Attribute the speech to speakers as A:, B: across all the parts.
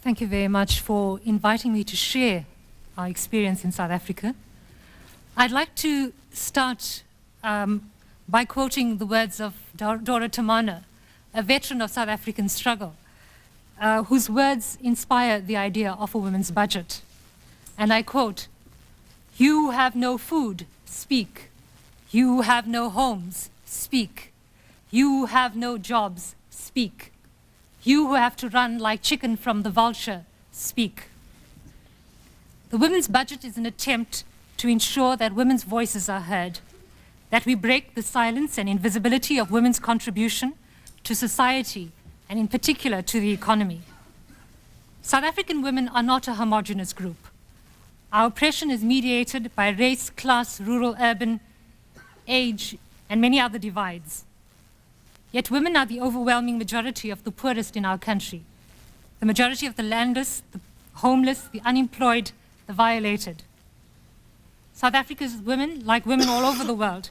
A: Thank you very much for inviting me to share our experience in South Africa. I'd like to start by quoting the words of Dora Tamana, a veteran of South African struggle, whose words inspire the idea of a women's budget. And I quote, "You who have no food, speak. You who have no homes, speak. You who have no jobs, speak. You who have to run like chicken from the vulture, speak." The women's budget is an attempt to ensure that women's voices are heard, that we break the silence and invisibility of women's contribution to society, and in particular to the economy. South African women are not a homogeneous group. Our oppression is mediated by race, class, rural, urban, age, and many other divides. Yet women are the overwhelming majority of the poorest in our country, the majority of the landless, the homeless, the unemployed, the violated. South Africa's women, like women all over the world,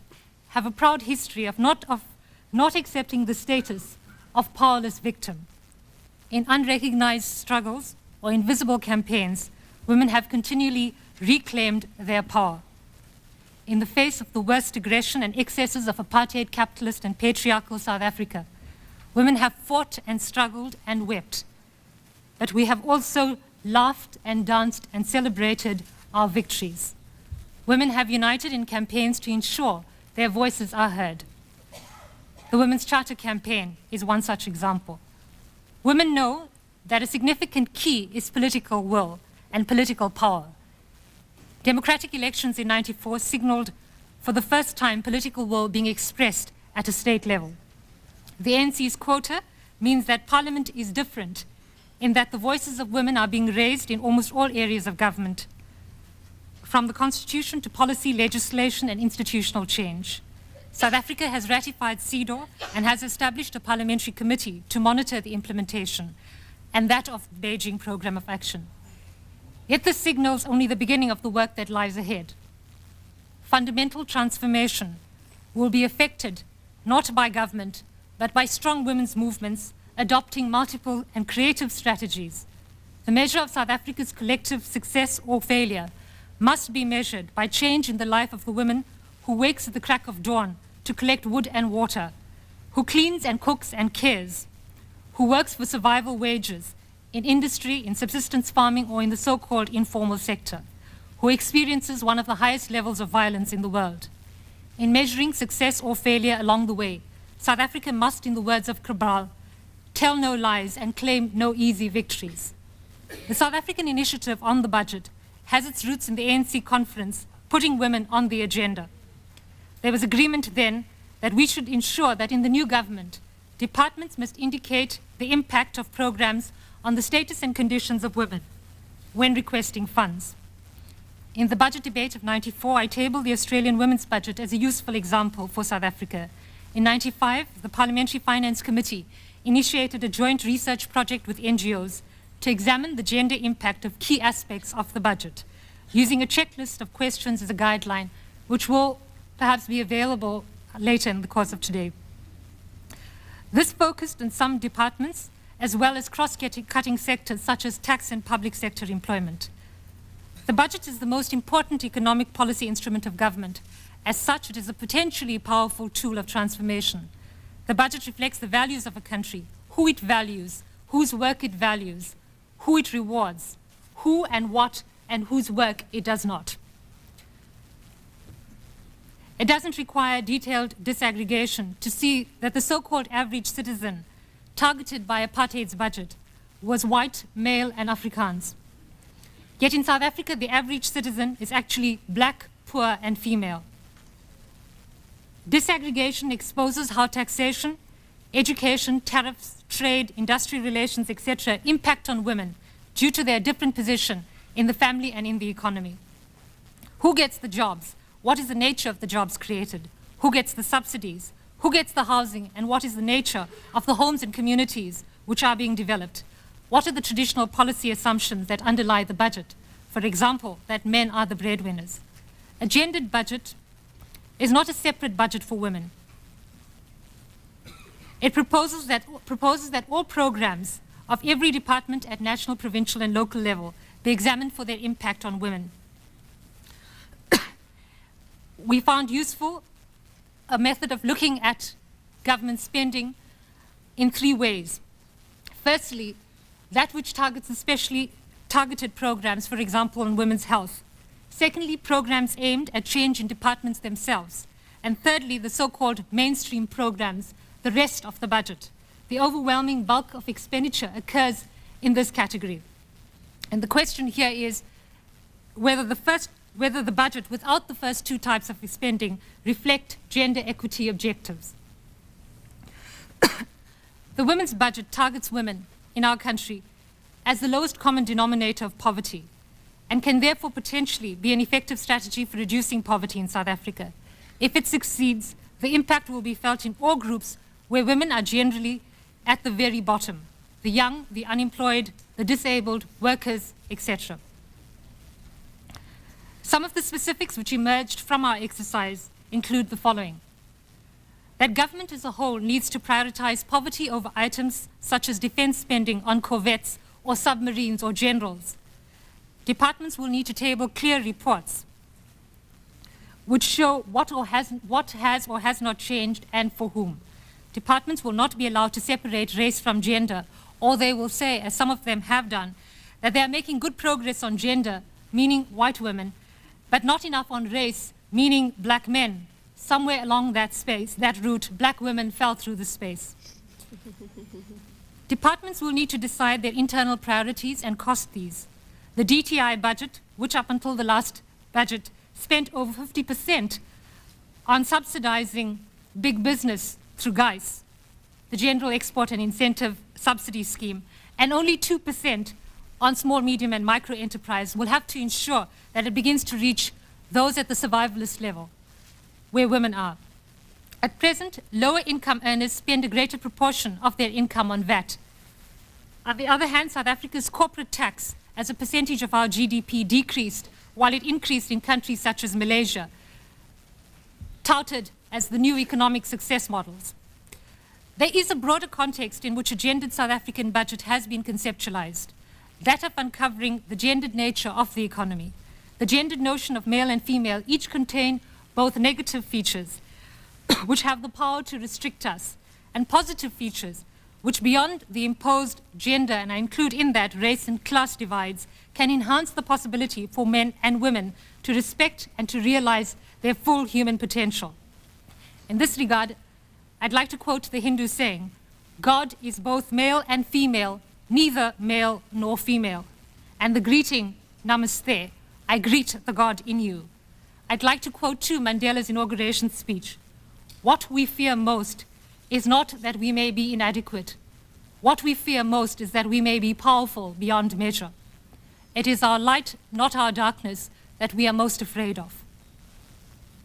A: have a proud history of not accepting the status of powerless victim. In unrecognized struggles or invisible campaigns, women have continually reclaimed their power. In the face of the worst aggression and excesses of apartheid, capitalist, and patriarchal South Africa, women have fought and struggled and wept. But we have also laughed and danced and celebrated our victories. Women have united in campaigns to ensure their voices are heard. The Women's Charter campaign is one such example. Women know that a significant key is political will and political power. Democratic elections in '94 signaled for the first time political will being expressed at a state level. The ANC's quota means that parliament is different in that the voices of women are being raised in almost all areas of government, from the constitution to policy, legislation, and institutional change. South Africa has ratified CEDAW and has established a parliamentary committee to monitor the implementation, and that of the Beijing Programme of Action. Yet this signals only the beginning of the work that lies ahead. Fundamental transformation will be effected not by government, but by strong women's movements adopting multiple and creative strategies. The measure of South Africa's collective success or failure must be measured by change in the life of the woman who wakes at the crack of dawn to collect wood and water, who cleans and cooks and cares, who works for survival wages in industry, in subsistence farming, or in the so-called informal sector, who experiences one of the highest levels of violence in the world. In measuring success or failure along the way, South Africa must, in the words of Cabral, tell no lies and claim no easy victories. The South African initiative on the budget has its roots in the ANC conference, putting women on the agenda. There was agreement then that we should ensure that in the new government, departments must indicate the impact of programs on the status and conditions of women when requesting funds. In the budget debate of '94, I tabled the Australian women's budget as a useful example for South Africa. In '95, the Parliamentary Finance Committee initiated a joint research project with NGOs to examine the gender impact of key aspects of the budget, using a checklist of questions as a guideline, which will perhaps be available later in the course of today. This focused on some departments, as well as cross-cutting sectors such as tax and public sector employment. The budget is the most important economic policy instrument of government. As such, it is a potentially powerful tool of transformation. The budget reflects the values of a country, who it values, whose work it values, who it rewards, who and what and whose work it does not. It doesn't require detailed disaggregation to see that the so-called average citizen targeted by apartheid's budget was white, male, and Afrikaans. Yet in South Africa, the average citizen is actually black, poor, and female. Disaggregation exposes how taxation, education, tariffs, trade, industrial relations, etc. impact on women due to their different position in the family and in the economy. Who gets the jobs? What is the nature of the jobs created? Who gets the subsidies? Who gets the housing, and what is the nature of the homes and communities which are being developed? What are the traditional policy assumptions that underlie the budget? For example, that men are the breadwinners. A gendered budget is not a separate budget for women. It proposes that all programs of every department at national, provincial, and local level be examined for their impact on women. We found useful a method of looking at government spending in 3 ways. Firstly, that which targets especially targeted programs, for example, on women's health. Secondly, programs aimed at change in departments themselves. And thirdly, the so-called mainstream programs, the rest of the budget. The overwhelming bulk of expenditure occurs in this category. And the question here is whether the budget without the first 2 types of spending reflect gender equity objectives. The women's budget targets women in our country as the lowest common denominator of poverty and can therefore potentially be an effective strategy for reducing poverty in South Africa. If it succeeds, the impact will be felt in all groups where women are generally at the very bottom: the young, the unemployed, the disabled, workers, etc. Some of the specifics which emerged from our exercise include the following: that government as a whole needs to prioritize poverty over items such as defense spending on corvettes or submarines or generals. Departments will need to table clear reports which show what has or has not changed and for whom. Departments will not be allowed to separate race from gender, or they will say, as some of them have done, that they are making good progress on gender, meaning white women, but not enough on race, meaning black men. Somewhere along that route, black women fell through the space. Departments will need to decide their internal priorities and cost these. The DTI budget, which up until the last budget spent over 50% on subsidizing big business through GEIS, the General Export and Incentive Subsidy Scheme, and only 2% on small, medium, and micro enterprise, will have to ensure that it begins to reach those at the survivalist level, where women are. At present, lower income earners spend a greater proportion of their income on VAT. On the other hand, South Africa's corporate tax as a percentage of our GDP decreased, while it increased in countries such as Malaysia, touted as the new economic success models. There is a broader context in which a gendered South African budget has been conceptualized, that of uncovering the gendered nature of the economy. The gendered notion of male and female each contain both negative features, which have the power to restrict us, and positive features, which beyond the imposed gender, and I include in that race and class divides, can enhance the possibility for men and women to respect and to realize their full human potential. In this regard, I'd like to quote the Hindu saying, "God is both male and female, neither male nor female." And the greeting, Namaste, "I greet the God in you." I'd like to quote too Mandela's inauguration speech. "What we fear most is not that we may be inadequate. What we fear most is that we may be powerful beyond measure. It is our light, not our darkness, that we are most afraid of."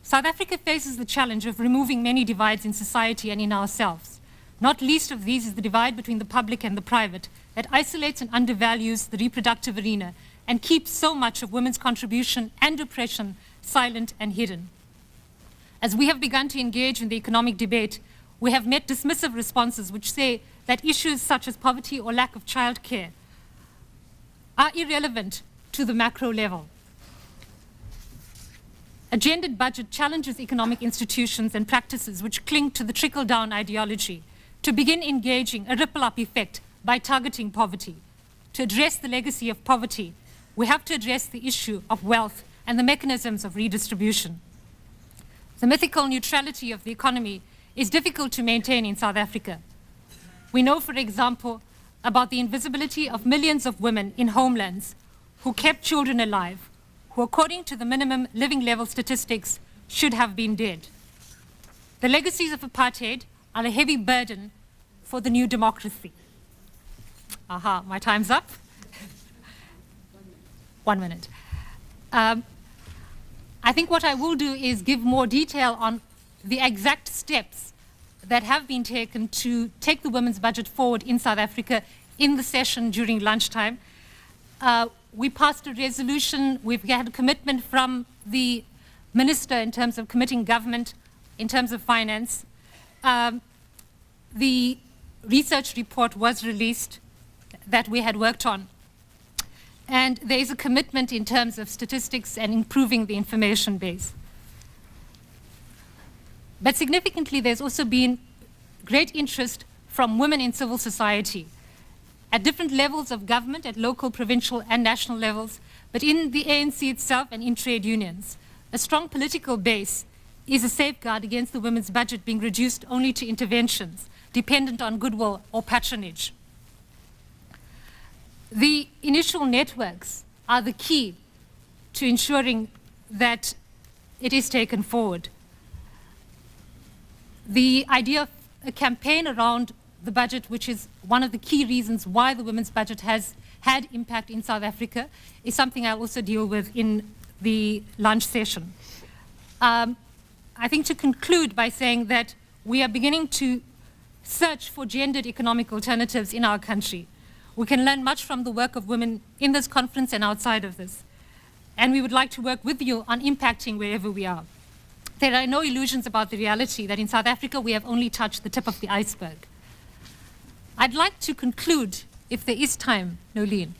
A: South Africa faces the challenge of removing many divides in society and in ourselves. Not least of these is the divide between the public and the private that isolates and undervalues the reproductive arena and keeps so much of women's contribution and oppression silent and hidden. As we have begun to engage in the economic debate, we have met dismissive responses which say that issues such as poverty or lack of childcare are irrelevant to the macro level. A gendered budget challenges economic institutions and practices which cling to the trickle-down ideology to begin engaging a ripple-up effect by targeting poverty. To address the legacy of poverty, we have to address the issue of wealth and the mechanisms of redistribution. The mythical neutrality of the economy is difficult to maintain in South Africa. We know, for example, about the invisibility of millions of women in homelands who kept children alive, who, according to the minimum living level statistics, should have been dead. The legacies of apartheid are a heavy burden for the new democracy. Aha, my time's up. 1 minute. I think what I will do is give more detail on the exact steps that have been taken to take the women's budget forward in South Africa in the session during lunchtime. We passed a resolution. We've had a commitment from the minister in terms of committing government, in terms of finance. The research report was released. that we had worked on. And there is a commitment in terms of statistics and improving the information base. But significantly, there's also been great interest from women in civil society at different levels of government, at local, provincial, and national levels, but in the ANC itself and in trade unions. A strong political base is a safeguard against the women's budget being reduced only to interventions dependent on goodwill or patronage. The initial networks are the key to ensuring that it is taken forward. The idea of a campaign around the budget, which is one of the key reasons why the women's budget has had impact in South Africa, is something I'll also deal with in the lunch session. I think to conclude by saying that we are beginning to search for gendered economic alternatives in our country. We can learn much from the work of women in this conference and outside of this. And we would like to work with you on impacting wherever we are. There are no illusions about the reality that in South Africa we have only touched the tip of the iceberg. I'd like to conclude, if there is time, Nolene,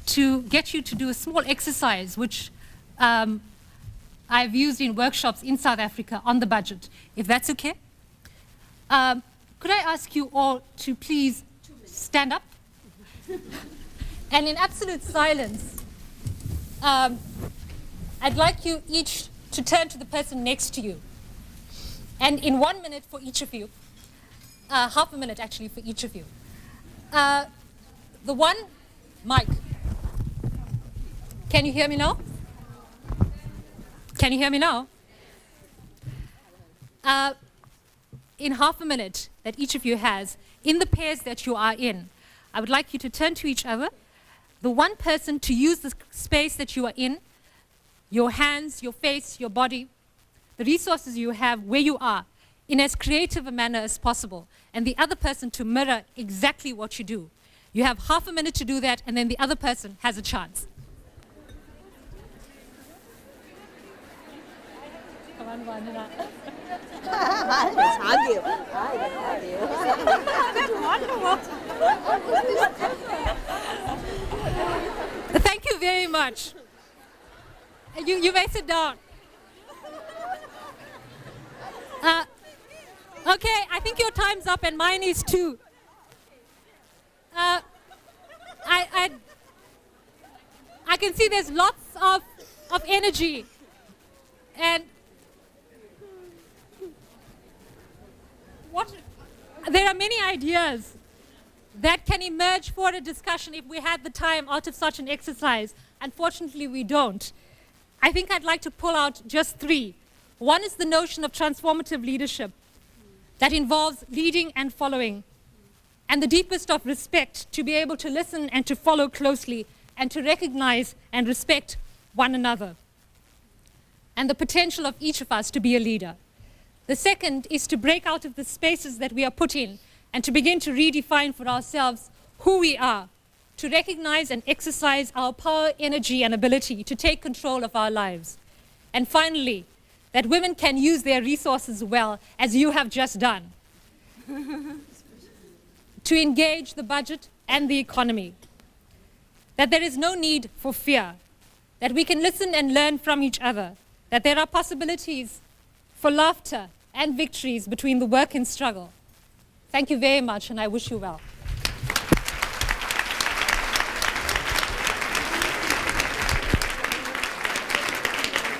A: to get you to do a small exercise which I've used in workshops in South Africa on the budget, if that's okay. Could I ask you all to please stand up? And in absolute silence, I'd like you each to turn to the person next to you. And in 1 minute for each of you, half a minute actually for each of you. The one, Mike. Can you hear me now? Can you hear me now? In half a minute that each of you has, in the pairs that you are in, I would like you to turn to each other. The one person to use the space that you are in, your hands, your face, your body, the resources you have where you are, in as creative a manner as possible, and the other person to mirror exactly what you do. You have half a minute to do that, and then the other person has a chance. Thank you very much. You may sit down. Okay, I think your time's up and mine is too. I can see there's lots of energy, and there are many ideas that can emerge for a discussion if we had the time out of such an exercise. Unfortunately, we don't. I think I'd like to pull out just three. One is the notion of transformative leadership that involves leading and following, and the deepest of respect to be able to listen and to follow closely and to recognize and respect one another, and the potential of each of us to be a leader. The second is to break out of the spaces that we are put in and to begin to redefine for ourselves who we are, to recognize and exercise our power, energy, and ability to take control of our lives. And finally, that women can use their resources well, as you have just done, to engage the budget and the economy. That there is no need for fear, that we can listen and learn from each other, that there are possibilities for laughter and victories between the work and struggle. Thank you very much, and I wish you well.